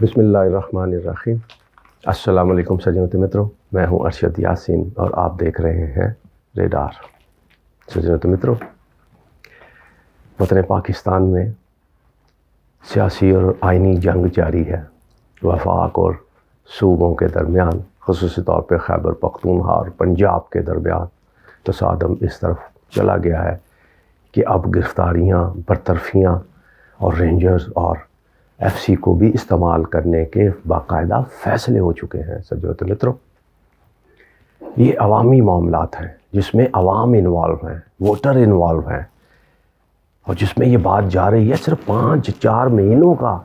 بسم اللہ الرحمن الرحیم۔ السلام علیکم سجنوتی متروں، میں ہوں ارشد یاسین اور آپ دیکھ رہے ہیں ریڈار۔ سجنوتی متروں، وطن پاکستان میں سیاسی اور آئینی جنگ جاری ہے۔ وفاق اور صوبوں کے درمیان، خصوصی طور پہ خیبر پختونخوا اور پنجاب کے درمیان تصادم اس طرف چلا گیا ہے کہ اب گرفتاریاں، برطرفیاں اور رینجرز اور ایف سی کو بھی استعمال کرنے کے باقاعدہ فیصلے ہو چکے ہیں۔ سجنوتی متروں، یہ عوامی معاملات ہیں جس میں عوام انوالو ہیں، ووٹر انوالو ہیں، اور جس میں یہ بات جا رہی ہے صرف 5-4 مہینوں کا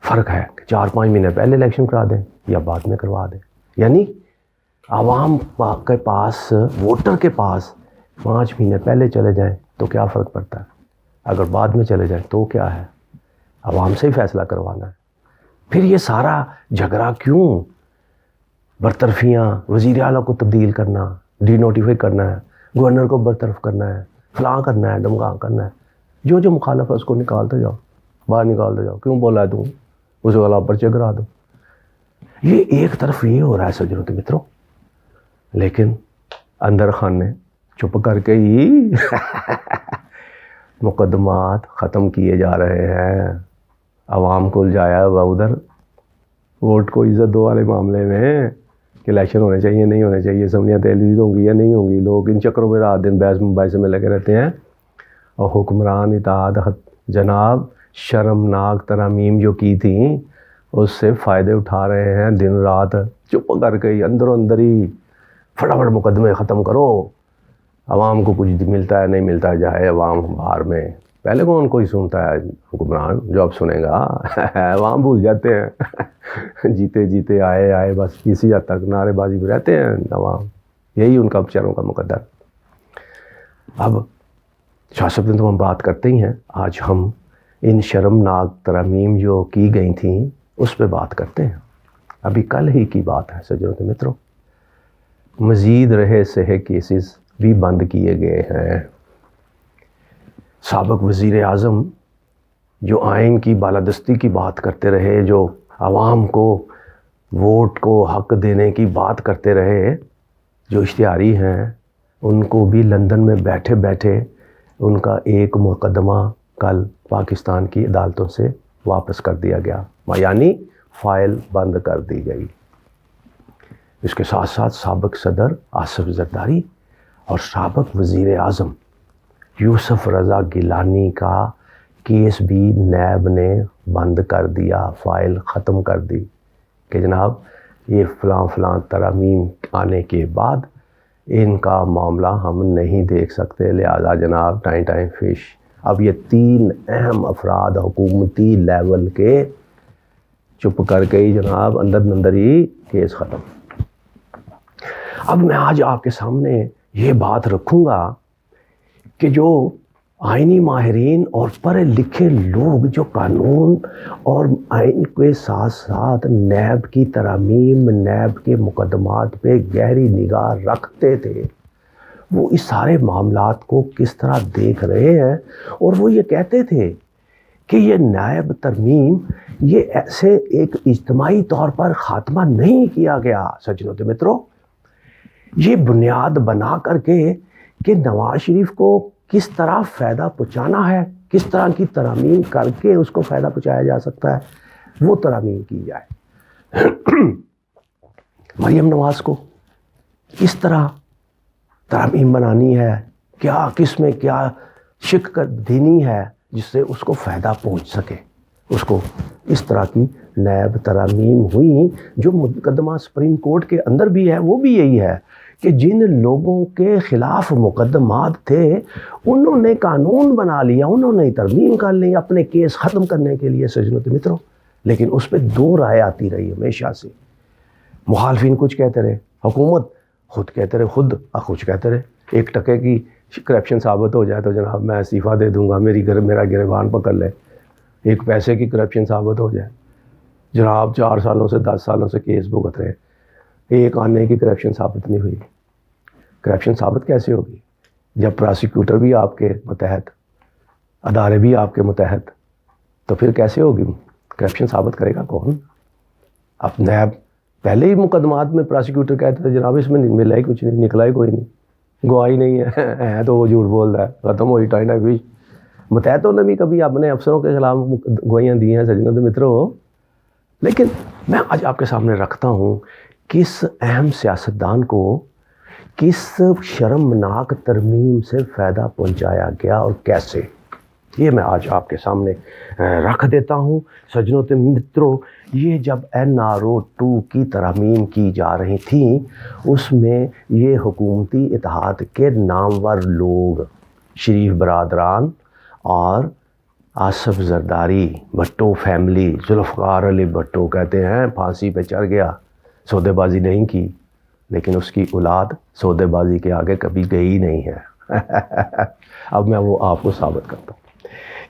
فرق ہے کہ 4-5 مہینے پہلے الیکشن کرا دیں یا بعد میں کروا دیں۔ یعنی عوام کے پاس، ووٹر کے پاس 5 مہینے پہلے چلے جائیں تو کیا فرق پڑتا ہے، اگر بعد میں چلے جائیں تو کیا ہے، عوام سے ہی فیصلہ کروانا ہے۔ پھر یہ سارا جھگڑا کیوں؟ برطرفیاں، وزیر اعلیٰ کو تبدیل کرنا، ڈی نوٹیفائی کرنا ہے، گورنر کو برطرف کرنا ہے، فلاں کرنا ہے، ڈمکاں کرنا ہے، جو مخالف ہے اس کو نکالتے جاؤ، باہر نکالتے جاؤ، کیوں بولا ہے تم، اس والا پرچے کرا دو۔ یہ ایک طرف یہ ہو رہا ہے سجنوتی متروں، لیکن اندر خانے چپ کر کے ہی مقدمات ختم کیے جا رہے ہیں۔ عوام کو الجھایا ہوا ادھر ووٹ کو عزت دو والے معاملے میں کہ الیکشن ہونے چاہیے، نہیں ہونے چاہیے، اسمبلیاں تحلیل ہوں گی یا نہیں ہوں گی۔ لوگ ان چکروں میں رات دن بحث مباحثے میں لگے رہتے ہیں، اور حکمران اطاعت جناب شرمناک ترامیم جو کی تھیں اس سے فائدے اٹھا رہے ہیں دن رات، چپ کر کے ہی اندر ہی فٹافٹ مقدمے ختم کرو۔ عوام کو کچھ ملتا ہے نہیں ملتا ہے، جائے عوام باہر میں، پہلے کون کوئی سنتا ہے حکمران، جو اب سنے گا عوام بھول جاتے ہیں، جیتے جیتے آئے بس اسی حد تک نعرے بازی میں رہتے ہیں عوام، یہی ان کا بچاروں کا مقدر۔ اب سیاست میں تو ہم بات کرتے ہی ہیں، آج ہم ان شرمناک ترامیم جو کی گئی تھیں اس پہ بات کرتے ہیں۔ ابھی کل ہی کی بات ہے سجنوتی متروں، مزید رہے سہے کیسز بھی بند کیے گئے ہیں۔ سابق وزیر اعظم جو آئین کی بالادستی کی بات کرتے رہے، جو عوام کو ووٹ کو حق دینے کی بات کرتے رہے، جو اشتہاری ہیں، ان کو بھی لندن میں بیٹھے بیٹھے ان کا ایک مقدمہ کل پاکستان کی عدالتوں سے واپس کر دیا گیا، یعنی فائل بند کر دی گئی۔ اس کے ساتھ ساتھ سابق صدر آصف زرداری اور سابق وزیر اعظم یوسف رضا گیلانی کا کیس بھی نیب نے بند کر دیا، فائل ختم کر دی کہ جناب یہ فلاں ترامیم آنے کے بعد ان کا معاملہ ہم نہیں دیکھ سکتے، لہذا جناب ٹائم فش۔ اب یہ 3 اہم افراد حکومتی لیول کے چپ کر کے ہی جناب اندر ہی کیس ختم۔ اب میں آج آپ کے سامنے یہ بات رکھوں گا کہ جو آئینی ماہرین اور پڑھے لکھے لوگ جو قانون اور آئین کے ساتھ ساتھ نیب کی ترامیم، نیب کے مقدمات پہ گہری نگاہ رکھتے تھے، وہ اس سارے معاملات کو کس طرح دیکھ رہے ہیں، اور وہ یہ کہتے تھے کہ یہ نیب ترمیم یہ ایسے ایک اجتماعی طور پر خاتمہ نہیں کیا گیا سجنوتی متروں، یہ بنیاد بنا کر کے کہ نواز شریف کو کس طرح فائدہ پہنچانا ہے، کس طرح کی ترامیم کر کے اس کو فائدہ پہنچایا جا سکتا ہے، وہ ترامیم کی جائے۔ مریم نواز کو کس طرح ترامیم بنانی ہے، کیا کس میں کیا شک دینی ہے جس سے اس کو فائدہ پہنچ سکے، اس کو اس طرح کی نیب ترامیم ہوئی۔ جو مقدمہ سپریم کورٹ کے اندر بھی ہے وہ بھی یہی ہے کہ جن لوگوں کے خلاف مقدمات تھے انہوں نے قانون بنا لیا، انہوں نے ترمیم کر لی اپنے کیس ختم کرنے کے لیے سجنوتی متروں، لیکن اس پہ 2 رائے آتی رہی ہمیشہ سے۔ مخالفین کچھ کہتے رہے، حکومت خود کہتے رہے، خود کچھ کہتے رہے، 1 ٹکے کی کرپشن ثابت ہو جائے تو جناب میں استعفیٰ دے دوں گا، میرا گریبان پکڑ لے۔ 1 پیسے کی کرپشن ثابت ہو جائے، جناب 4 سالوں سے 10 سالوں سے کیس بھگت رہے، 1 آنے کی کرپشن ثابت نہیں ہوئی۔ کرپشن ثابت کیسے ہوگی جب پراسیکیوٹر بھی آپ کے متحد، ادارے بھی آپ کے متحد، تو پھر کیسے ہوگی کرپشن ثابت کرے گا کون؟ اب نیب پہلے ہی مقدمات میں پراسیکیوٹر کہتے تھے جناب اس میں ملا ہی کچھ نہیں، نکلا ہی کوئی نہیں، گواہی نہیں ہے تو وہ جھوٹ بول رہا ہے، ختم ہوئی ٹائم فش۔ متحدوں نے بھی کبھی اپنے افسروں کے خلاف گواہیاں دی ہیں سجنوں تو مترو، لیکن میں آج آپ کے سامنے رکھتا ہوں کس اہم سیاستدان کو کس شرمناک ترمیم سے فائدہ پہنچایا گیا اور کیسے، یہ میں آج آپ کے سامنے رکھ دیتا ہوں۔ سجنوں تے مترو، یہ جب NRO-2 کی ترمیم کی جا رہی تھیں اس میں یہ حکومتی اتحاد کے نامور لوگ شریف برادران اور آصف زرداری، بھٹو فیملی، ذوالفقار علی بھٹو کہتے ہیں پھانسی پہ چڑھ گیا، سودے بازی نہیں کی، لیکن اس کی اولاد سودے بازی کے آگے کبھی گئی نہیں ہے۔ اب میں وہ آپ کو ثابت کرتا ہوں۔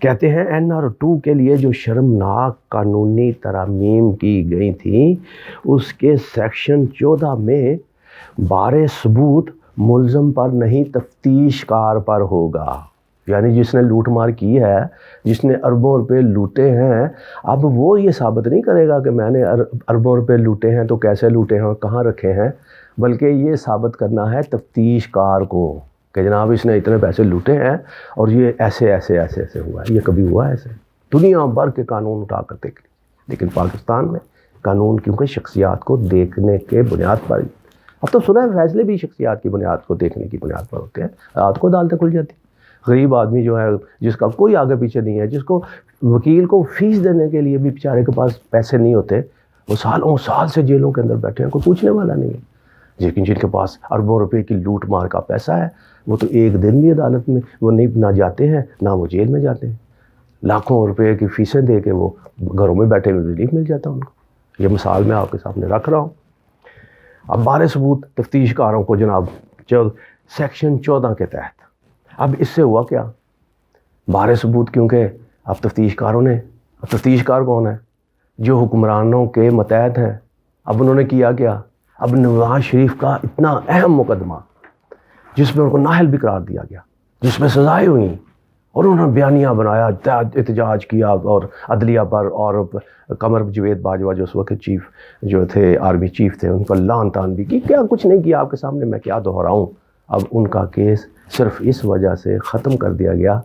کہتے ہیں NRO-2 کے لیے جو شرمناک قانونی ترامیم کی گئی تھیں اس کے سیکشن 14 میں بار ثبوت ملزم پر نہیں تفتیش کار پر ہوگا، یعنی جس نے لوٹ مار کی ہے، جس نے اربوں روپے لوٹے ہیں، اب وہ یہ ثابت نہیں کرے گا کہ میں نے اربوں روپے لوٹے ہیں تو کیسے لوٹے ہیں، کہاں رکھے ہیں، بلکہ یہ ثابت کرنا ہے تفتیش کار کو کہ جناب اس نے اتنے پیسے لوٹے ہیں اور یہ ایسے ایسے ایسے ایسے ہوا ہے۔ یہ کبھی ہوا ہے ایسے؟ دنیا بھر کے قانون اٹھا کر دیکھ لیے، لیکن پاکستان میں قانون کیونکہ شخصیات کو دیکھنے کے بنیاد پر، اب تو سنا ہے فیصلے بھی شخصیات کی بنیاد کو دیکھنے کی بنیاد پر ہوتے ہیں، رات کو عدالتیں کھل جاتی ہیں۔ غریب آدمی جو ہے جس کا کوئی آگے پیچھے نہیں ہے، جس کو وکیل کو فیس دینے کے لیے بھی بیچارے کے پاس پیسے نہیں ہوتے، وہ سالوں سال سے جیلوں کے اندر بیٹھے ہیں، کوئی پوچھنے والا نہیں ہے، لیکن جن کے پاس اربوں روپے کی لوٹ مار کا پیسہ ہے وہ تو ایک دن بھی عدالت میں وہ نہیں نہ جاتے ہیں نہ وہ جیل میں جاتے ہیں، لاکھوں روپے کی فیسیں دے کے وہ گھروں میں بیٹھے ہوئے ریلیف مل جاتا ہے ان کو۔ یہ مثال میں آپ کے سامنے رکھ رہا ہوں۔ اب بار ثبوت تفتیش کاروں کو جناب سیکشن 14 کے تحت، اب اس سے ہوا کیا؟ بار ثبوت کیونکہ اب تفتیش کاروں نے، اب تفتیش کار کون ہے؟ جو حکمرانوں کے متحد ہیں۔ اب انہوں نے کیا کیا؟ اب نواز شریف کا اتنا اہم مقدمہ جس میں ان کو نااہل بھی قرار دیا گیا، جس میں سزائیں ہوئیں، اور انہوں نے بیانیہ بنایا، احتجاج کیا اور عدلیہ پر، اور قمر جاوید باجوہ جو اس وقت چیف جو تھے آرمی چیف تھے ان پر لعن طعن بھی کی، کیا کچھ نہیں کیا۔ آپ کے سامنے میں کیا دہراؤں؟ اب ان کا کیس صرف اس وجہ سے ختم کر دیا گیا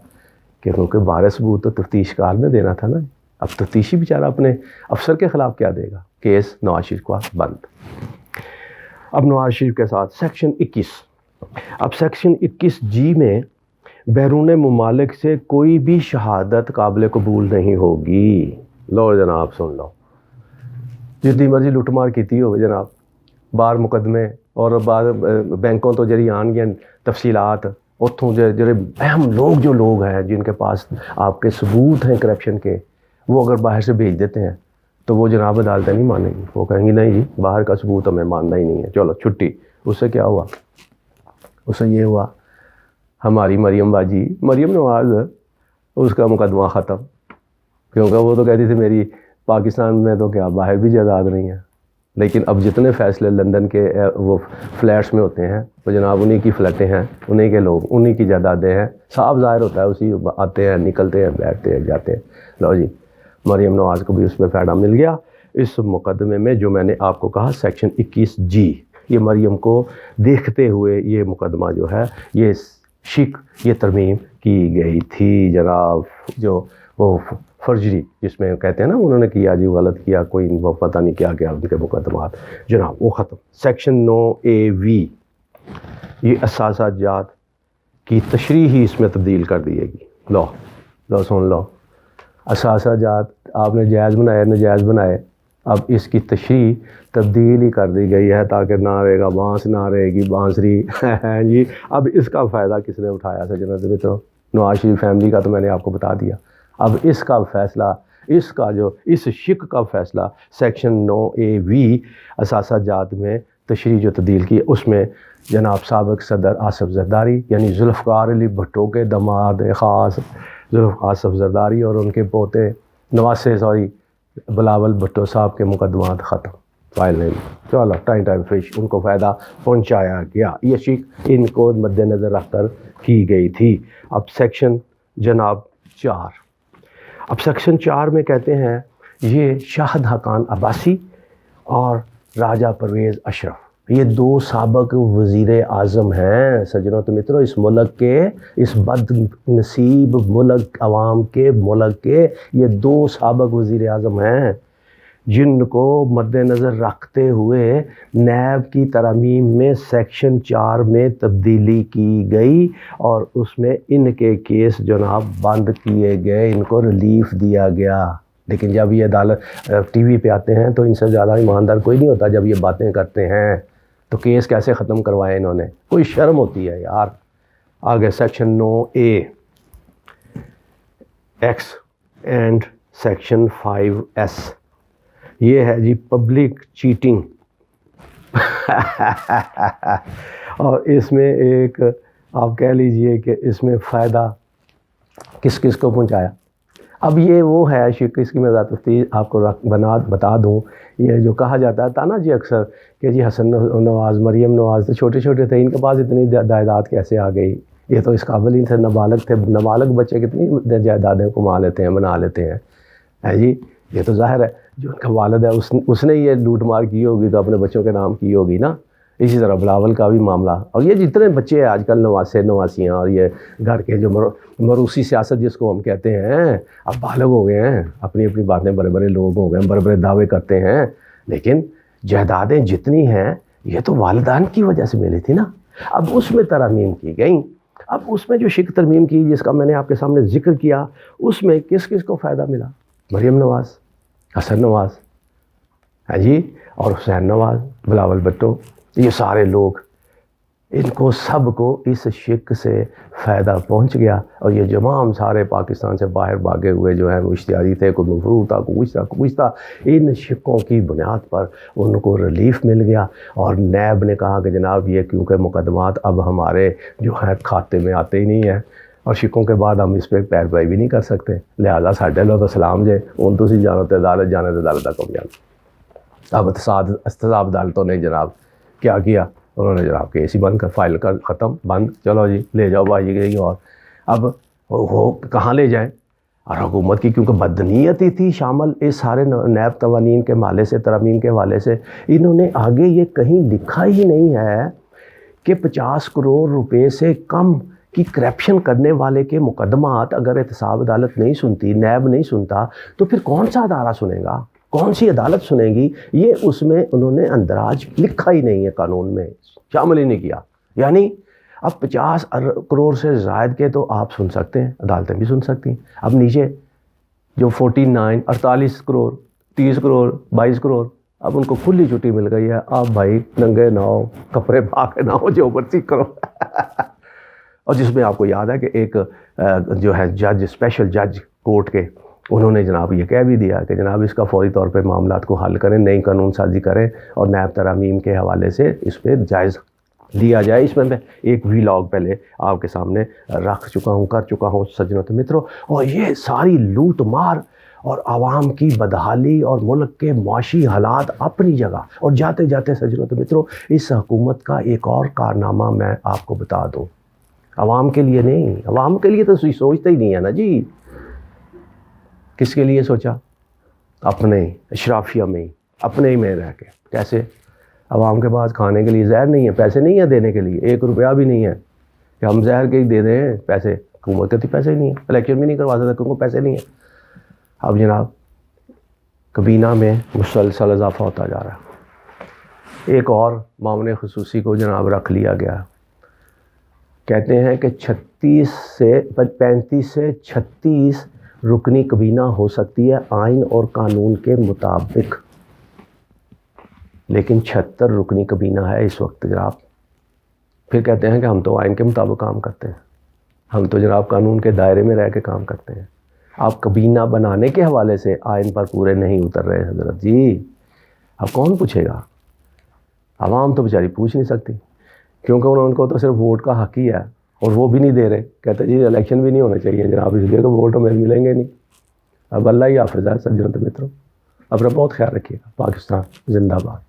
کہ کیونکہ بار ثبوت تو تفتیش کار نے دینا تھا نا، اب تفتیشی بیچارہ اپنے افسر کے خلاف کیا دے گا؟ کیس نواز شریف کا بند۔ اب نواز شریف کے ساتھ سیکشن 21، اب سیکشن 21G میں بیرون ممالک سے کوئی بھی شہادت قابل قبول نہیں ہوگی۔ لو جناب سن لو، جتنی مرضی لٹ مار کیتی ہو جناب، بار مقدمے اور بعد بینکوں تو جڑی آن گیا تفصیلات اتوں جڑے اہم لوگ ہیں جن کے پاس آپ کے ثبوت ہیں کرپشن کے، وہ اگر باہر سے بھیج دیتے ہیں تو وہ جناب عدالتیں نہیں مانیں گی، وہ کہیں گی نہیں جی باہر کا ثبوت ہمیں ماننا ہی نہیں ہے، چلو چھٹی۔ اس سے کیا ہوا؟ اس سے یہ ہوا ہماری مریم باجی، مریم نواز، اس کا مقدمہ ختم، کیونکہ وہ تو کہتی تھی میری پاکستان میں تو کیا باہر بھی جائیداد نہیں ہے، لیکن اب جتنے فیصلے لندن کے وہ فلیٹس میں ہوتے ہیں وہ جناب انہی کی فلیٹیں ہیں، انہی کے لوگ، انہی کی جائیدادیں ہیں، صاف ظاہر ہوتا ہے، اسی آتے ہیں نکلتے ہیں بیٹھتے ہیں جاتے ہیں۔ لو جی مریم نواز کو بھی اس میں فائدہ مل گیا اس مقدمے میں جو میں نے آپ کو کہا سیکشن 21G۔ یہ مریم کو دیکھتے ہوئے یہ مقدمہ جو ہے یہ یہ ترمیم کی گئی تھی جناب، جو وہ فرجری جس میں کہتے ہیں نا انہوں نے کیا جی غلط کیا، کوئی وہ پتہ نہیں کیا کیا ان کے مقدمات جناب وہ ختم۔ سیکشن 9AV، یہ اثاثہ جات کی تشریح ہی اس میں تبدیل کر دیے گی۔ لو سن لو، اثاثہ جات آپ نے جائز بنائے ناجائز بنائے، اب اس کی تشریح تبدیل ہی کر دی گئی ہے تاکہ نہ رہے گا بانس نہ رہے گی بانسری جی۔ اب اس کا فائدہ کس نے اٹھایا سجنوں سے مترو؟ نواز شریف فیملی کا تو میں نے آپ کو بتا دیا۔ اب اس کا فیصلہ، اس کا جو اس شق کا فیصلہ سیکشن 9AV اثاثہ جات میں تشریح جو تبدیل کی اس میں جناب سابق صدر آصف زرداری یعنی ذوالفقار علی بھٹو کے دماد خاص آصف زرداری اور ان کے پوتے نواسے بلاول بھٹو صاحب کے مقدمات ختم، فائل نہیں، چلو ٹائم فش، ان کو فائدہ پہنچایا گیا۔ یہ شک ان کو مد نظر رکھ کر کی گئی تھی۔ اب سیکشن جناب 4، اب سیکشن 4 میں کہتے ہیں یہ شاہد حقان عباسی اور راجہ پرویز اشرف، یہ 2 سابق وزیر اعظم ہیں سجنوں تو متروں اس ملک کے، اس بد نصیب ملک عوام کے ملک کے یہ 2 سابق وزیر اعظم ہیں جن کو مد نظر رکھتے ہوئے نیب کی ترامیم میں سیکشن 4 میں تبدیلی کی گئی اور اس میں ان کے کیس جناب بند کیے گئے، ان کو ریلیف دیا گیا۔ لیکن جب یہ عدالت ٹی وی پہ آتے ہیں تو ان سے زیادہ ایماندار کوئی نہیں ہوتا جب یہ باتیں کرتے ہیں، تو کیس کیسے ختم کروائے انہوں نے؟ کوئی شرم ہوتی ہے یار۔ آگے section 9A x and section 5S، یہ ہے جی پبلک چیٹنگ اور اس میں ایک آپ کہہ لیجئے کہ اس میں فائدہ کس کس کو پہنچایا۔ اب یہ وہ ہے اس کی میں ذاتی آپ کو بتا دوں، یہ جو کہا جاتا تھا نا جی اکثر کہ جی حسن نواز مریم نواز تو چھوٹے چھوٹے تھے، ان کے پاس اتنی جائیداد کیسے آ گئی؟ یہ تو اس قابل ہی تھے، نابالغ تھے، نابالغ بچے کتنی جائیدادیں کما لیتے ہیں، بنا لیتے ہیں جی۔ یہ تو ظاہر ہے جو ان کا والد ہے اس نے یہ لوٹ مار کی ہوگی تو اپنے بچوں کے نام کی ہوگی نا۔ اسی طرح بلاول کا بھی معاملہ، اور یہ جتنے بچے ہیں آج کل نواسے نواسیاں اور یہ گھر کے جو مروسی سیاست جس کو ہم کہتے ہیں، اب بالغ ہو گئے ہیں، اپنی اپنی باتیں، بڑے بڑے لوگ ہو گئے ہیں، بڑے بڑے دعوے کرتے ہیں، لیکن جائیدادیں جتنی ہیں یہ تو والدین کی وجہ سے ملی تھی نا۔ اب اس میں ترامیم کی گئیں، اب اس میں جو شک ترمیم کی جس کا میں نے آپ کے سامنے ذکر کیا، اس میں کس کس کو فائدہ ملا؟ مریم نواز، حسن نواز ہاں جی، اور حسین نواز، بلاول بھٹو، یہ سارے لوگ، ان کو سب کو اس شک سے فائدہ پہنچ گیا، اور یہ تمام سارے پاکستان سے باہر بھاگے ہوئے جو ہیں وہ اشتہاری تھے، کوئی مفروض تھا، کوئی کچھ تھا، ان شکوں کی بنیاد پر ان کو ریلیف مل گیا۔ اور نیب نے کہا کہ جناب یہ کیونکہ مقدمات اب ہمارے جو ہیں کھاتے میں آتے ہی نہیں ہیں اور شکوں کے بعد ہم اس پہ پیروائی بھی نہیں کر سکتے، لہٰذا ساڈے لو تو سلام جے ہوں تسی جانو تے عدالت جانے تے عدالت تک جانا۔ اب احتساب عدالتوں نے جناب کیا کیا؟ انہوں نے جناب کیس ہی بند کر، فائل کر، ختم، بند، چلو جی لے جاؤ بھائی کہیں اور۔ اب وہ کہاں لے جائیں؟ اور حکومت کی کیونکہ بدنیتی تھی شامل اس سارے نیب قوانین کے حوالے سے، ترامیم کے حوالے سے، انہوں نے آگے یہ کہیں لکھا ہی نہیں ہے کہ 50 کروڑ روپے سے کم کی کرپشن کرنے والے کے مقدمات اگر احتساب عدالت نہیں سنتی، نیب نہیں سنتا، تو پھر کون سا ادارہ سنے گا؟ کون سی عدالت سنے گی؟ یہ اس میں انہوں نے اندراج لکھا ہی نہیں ہے، قانون میں شامل ہی نہیں کیا۔ یعنی اب 50 کروڑ سے زائد کے تو آپ سن سکتے ہیں، عدالتیں بھی سن سکتی ہیں، اب نیچے جو 48 کروڑ، 30 کروڑ، 22 کروڑ، اب ان کو کھلی چھٹی مل گئی ہے، اب بھائی ننگے نہ ہو، کپڑے پاک نہ ہو، جو مرضی کرو اور جس میں آپ کو یاد ہے کہ ایک جو ہے جج، اسپیشل جج کورٹ کے، انہوں نے جناب یہ کہہ بھی دیا کہ جناب اس کا فوری طور پہ معاملات کو حل کریں، نئی قانون سازی کریں اور نیب ترامیم کے حوالے سے اس پہ جائز لیا جائے۔ اس میں ایک ویلاگ پہلے آپ کے سامنے رکھ چکا ہوں، کر چکا ہوں سجنوں تو متروں، اور یہ ساری لوٹ مار اور عوام کی بدحالی اور ملک کے معاشی حالات اپنی جگہ، اور جاتے جاتے سجنوں تو متروں اس حکومت کا ایک اور کارنامہ میں آپ کو بتا دوں، عوام کے لیے نہیں، عوام کے لیے تو سوچتا ہی نہیں ہے نا جی، کس کے لیے سوچا؟ اپنے اشرافیہ میں ہی، اپنے ہی میں رہ کے۔ کیسے؟ عوام کے پاس کھانے کے لیے زہر نہیں ہے، پیسے نہیں ہیں دینے کے لیے، 1 روپیہ بھی نہیں ہے کہ ہم زہر کے ہی دے دیں پیسے، حکومت کے پیسے ہی نہیں ہیں، الیکشن بھی نہیں کروا سکتے کیونکہ پیسے نہیں ہیں۔ اب جناب کابینہ میں مسلسل اضافہ ہوتا جا رہا ہے، ایک اور معاون خصوصی کو جناب رکھ لیا گیا، کہتے ہیں کہ 35 سے 36 رکنی کابینہ ہو سکتی ہے آئین اور قانون کے مطابق، لیکن 76 رکنی کابینہ ہے اس وقت جناب۔ پھر کہتے ہیں کہ ہم تو آئین کے مطابق کام کرتے ہیں، ہم تو جناب قانون کے دائرے میں رہ کے کام کرتے ہیں۔ آپ کابینہ بنانے کے حوالے سے آئین پر پورے نہیں اتر رہے حضرت جی، اب کون پوچھے گا؟ عوام تو بیچاری پوچھ نہیں سکتی، کیونکہ ان کو تو صرف ووٹ کا حق ہی ہے، اور وہ بھی نہیں دے رہے، کہتے جی الیکشن بھی نہیں ہونے چاہیے جناب، اس لیے کہ ووٹ ہمیں ملیں گے نہیں۔ اب اللہ ہی حافظ ہے سجنوں تو متروں، اپنا بہت خیال رکھیے گا۔ پاکستان زندہ باد۔